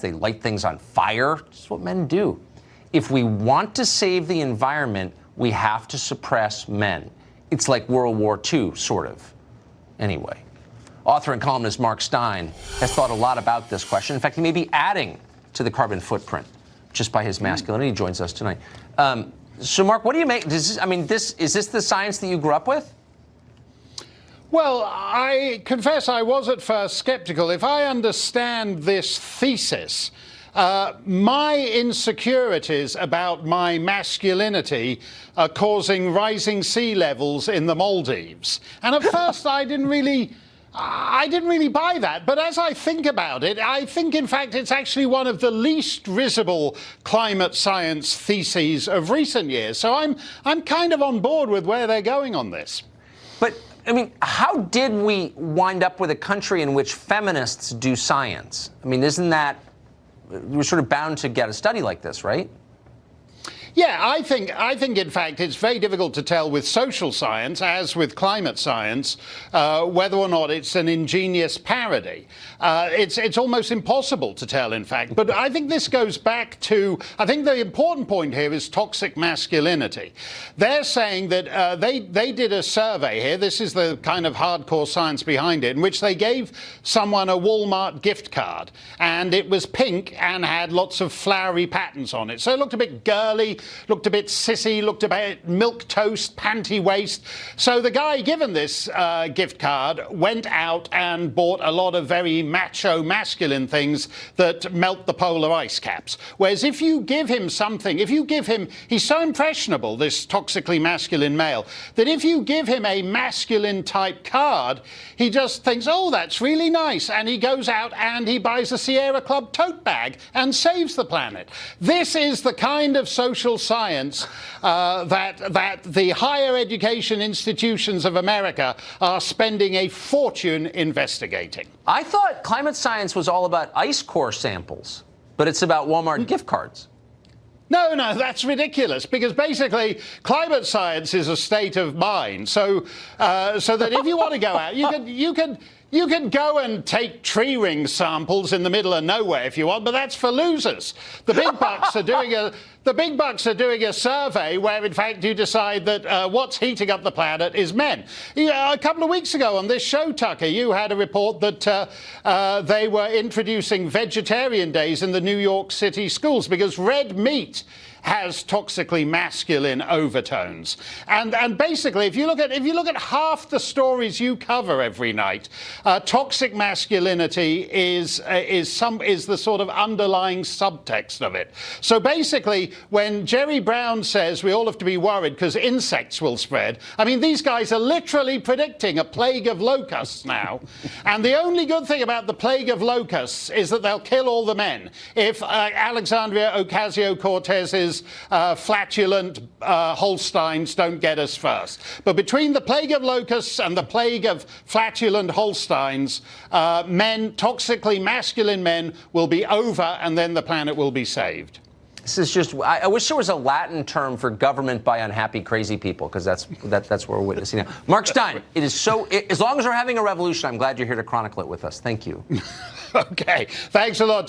They light things on fire. It's what men do. If we want to save the environment, we have to suppress men. It's like World War II, sort of. Anyway, author and columnist Mark Steyn has thought a lot about this question. In fact, he may be adding to the carbon footprint just by his masculinity. He joins us tonight. So, Mark, what do you make? Is this the science that you grew up with? Well, I confess I was at first skeptical. If I understand this thesis, my insecurities about my masculinity are causing rising sea levels in the Maldives. And at first I didn't really buy that. But as I think about it, I think, in fact, it's actually one of the least risible climate science theses of recent years. So I'm kind of on board with where they're going on this. But I mean, how did we wind up with a country in which feminists do science? I mean, isn't that, we're sort of bound to get a study like this, right? Yeah, I think in fact it's very difficult to tell with social science, as with climate science, whether or not it's an ingenious parody. It's almost impossible to tell, in fact. But I think this goes back to, I think the important point here is toxic masculinity. They're saying that they did a survey here, this is the kind of hardcore science behind it, in which they gave someone a Walmart gift card, and it was pink and had lots of flowery patterns on it. So it looked a bit girly, looked a bit sissy, looked a bit milquetoast, panty waist. So the guy given this gift card went out and bought a lot of very macho, masculine things that melt the polar ice caps. Whereas if you give him something, he's so impressionable, this toxically masculine male, that if you give him a masculine type card, he just thinks, oh, that's really nice. And he goes out and he buys a Sierra Club tote bag and saves the planet. This is the kind of social science that the higher education institutions of America are spending a fortune investigating. I thought climate science was all about ice core samples, but it's about Walmart gift cards. No, that's ridiculous, because basically climate science is a state of mind. So that if you want to go out, you can go and take tree ring samples in the middle of nowhere if you want, but that's for losers. The big bucks are doing a survey where, in fact, you decide that what's heating up the planet is men. A couple of weeks ago on this show, Tucker, you had a report that they were introducing vegetarian days in the New York City schools because red meat has toxically masculine overtones. And basically, if you look at half the stories you cover every night, toxic masculinity is the sort of underlying subtext of it. So basically, when Jerry Brown says we all have to be worried because insects will spread, I mean, these guys are literally predicting a plague of locusts now. And the only good thing about the plague of locusts is that they'll kill all the men. If Alexandria Ocasio-Cortez's flatulent Holsteins don't get us first. But between the plague of locusts and the plague of flatulent Holsteins, toxically masculine men will be over, and then the planet will be saved. This is just, I wish there was a Latin term for government by unhappy, crazy people, because that's what we're witnessing now. Mark Steyn, it is so, as long as we're having a revolution, I'm glad you're here to chronicle it with us. Thank you. Okay. Thanks a lot.